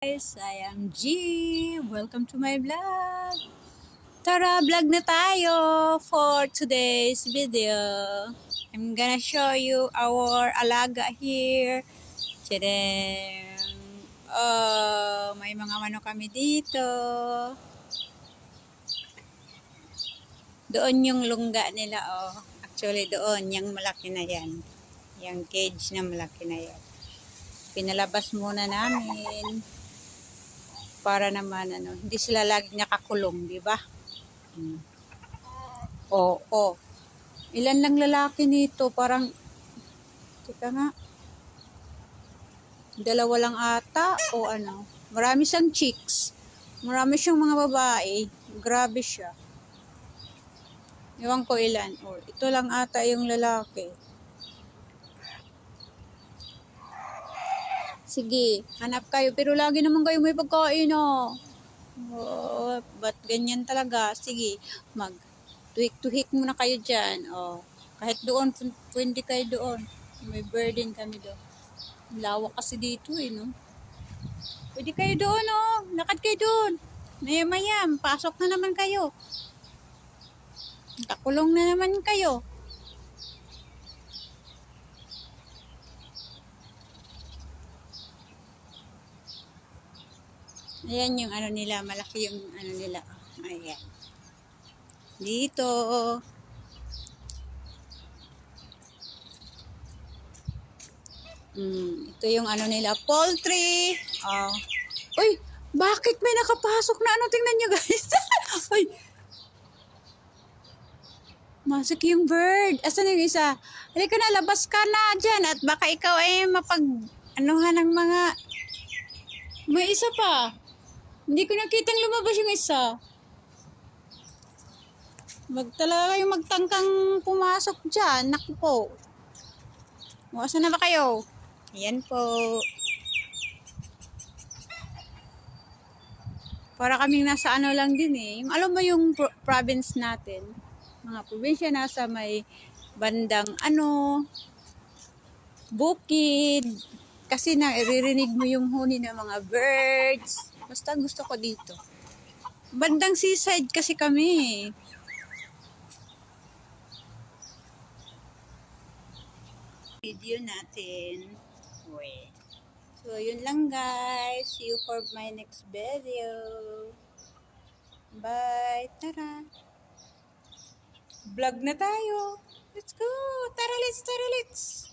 Guys, I am G. Welcome to my vlog. Tara, vlog na tayo for today's video. I'm gonna show you our alaga here. Tadam! Oh, may mga manok kami dito. Doon yung lungga nila, oh. Actually, doon, yung malaki na yan. Yung cage na malaki na yan. Pinalabas muna namin. Para naman hindi sila lagi nakakulong, di ba? Oo. Ilan lang lalaki nito, parang teka nga. Dalawa lang ata o ano. Marami siyang chicks. Marami siyang mga babae. Grabe siya. Ewan ko ilan. Ito lang ata yung lalaki. Sige, hanap kayo. Pero lagi naman kayo may pagkain, oh. Oh, ba't ganyan talaga? Sige, tuhik-tuhik muna kayo dyan. Oh, kahit doon, pwede kayo doon. May burden kami doon. Lawak kasi dito no? Pwede kayo doon, oh. Lakad kayo doon. Maya-maya, pasok na naman kayo. Kakulong na naman kayo. Ayan yung nila, malaki yung nila. Ayan. Dito. Ito yung nila, poultry. Uy, bakit may nakapasok na tingnan nyo guys. Uy. Masok yung bird. Asan yung isa? Halika na, labas ka na dyan. At baka ikaw ay mapag-anuhan ng mga... May isa pa. Hindi ko nakitang lumabas yung isa. Talaga yung magtangkang pumasok dyan. Naku po. Asan na ba kayo? Ayan po. Para kaming nasa lang din eh. Yung alam mo yung province natin. Mga probinsya nasa may bandang bukid. Kasi naririnig mo yung huni ng mga birds. Basta gusto ko dito. Bandang seaside kasi kami. Video natin. So, yun lang guys. See you for my next video. Bye. Tara. Vlog na tayo. Let's go. Tara, let's.